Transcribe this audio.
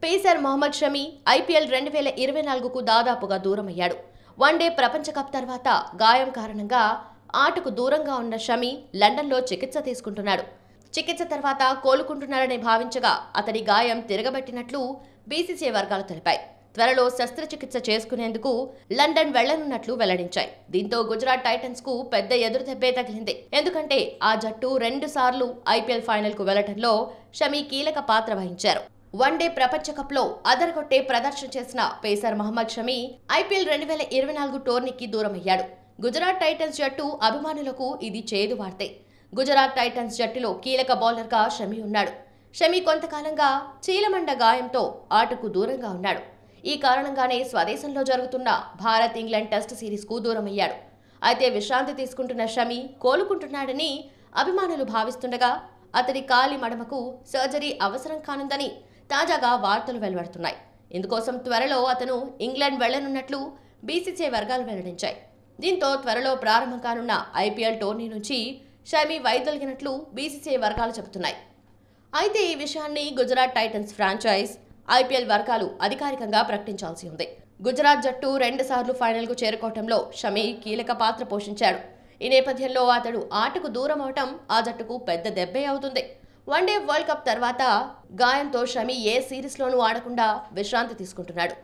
Pacer Mohammed Shami IPL 2024కు దాదాపుగా దూరమయ్యాడు. One day ప్రపంచ cup తర్వాత గాయం కారణంగా ఆటకు దూరంగా ఉన్న షమి లండన్లో చికిత్స తీసుకుంటున్నాడు. చికిత్స తర్వాత కోలుకుంటున్నాడని భావించగా అతడి గాయం తిరగబెట్టినట్లు బీసీసీఐ వర్గాలు తెలిపాయి. త్వరలో శస్త్రచికిత్స చేసుకునేందుకు లండన్ వెళ్లనున్నట్లు వెల్లడించాయి. దీంతో గుజరాత్ టైటన్స్ కు పెద్ద ఎదురుదెబ్బే తగిలింది. ఎందుకంటే ఆ జట్టు 2 సార్లు ఐపీఎల్ ఫైనల్ కు వెళ్లడంలో షమి కీలక పాత్ర వహించారు. వన్డే ప్రపంచ కప్ లో అదరగొట్టే ప్రదర్శన చేసిన పేసర్ మహమ్మద్ షమి ఐపీఎల్ 2024 టోర్నీకి దూరమయ్యాడు. గుజరాత్ టైటన్స్ జట్టు అభిమానులకు ఇది చేదు వార్తే. గుజరాత్ టైటన్స్ జట్టులో కీలక బౌలర్గా షమి ఉన్నాడు. షమి కొంతకాలంగా చీలమండ గాయంతో ఆటకు దూరంగా ఉన్నాడు. ఈ కారణంగానే స్వదేశంలో జరుగుతున్న భారత్ ఇంగ్లాండ్ టెస్ట్ సిరీస్కు దూరమయ్యాడు. అయితే విశ్రాంతి తీసుకుంటున్న షమి కోలుకుంటున్నాడని అభిమానులు భావిస్తుండగా అతడి కాలి మడమకు సర్జరీ అవసరం కానుందని తాజాగా వార్తలు వెలువడుతున్నాయి. ఇందుకోసం త్వరలో అతను ఇంగ్లాండ్ వెళ్లనున్నట్లు బీసీసీఐ వర్గాలు వెల్లడించాయి. దీంతో త్వరలో ప్రారంభం కానున్న ఐపీఎల్ టోర్నీ నుంచి షమి వైదొలిగినట్లు బీసీసీఐ వర్గాలు చెబుతున్నాయి. అయితే ఈ విషయాన్ని గుజరాత్ టైటన్స్ ఫ్రాంచైజ్ ఐపీఎల్ వర్గాలు అధికారికంగా ప్రకటించాల్సి ఉంది. గుజరాత్ జట్టు 2 సార్లు ఫైనల్కు చేరుకోవడంలో షమి కీలక పాత్ర పోషించాడు. ఈ నేపథ్యంలో అతడు ఆటకు దూరం అవటం ఆ జట్టుకు పెద్ద దెబ్బే అవుతుంది. వన్డే వరల్డ్ కప్ తర్వాత గాయంతో షమి ఏ సిరీస్లోనూ ఆడకుండా విశ్రాంతి తీసుకుంటున్నాడు.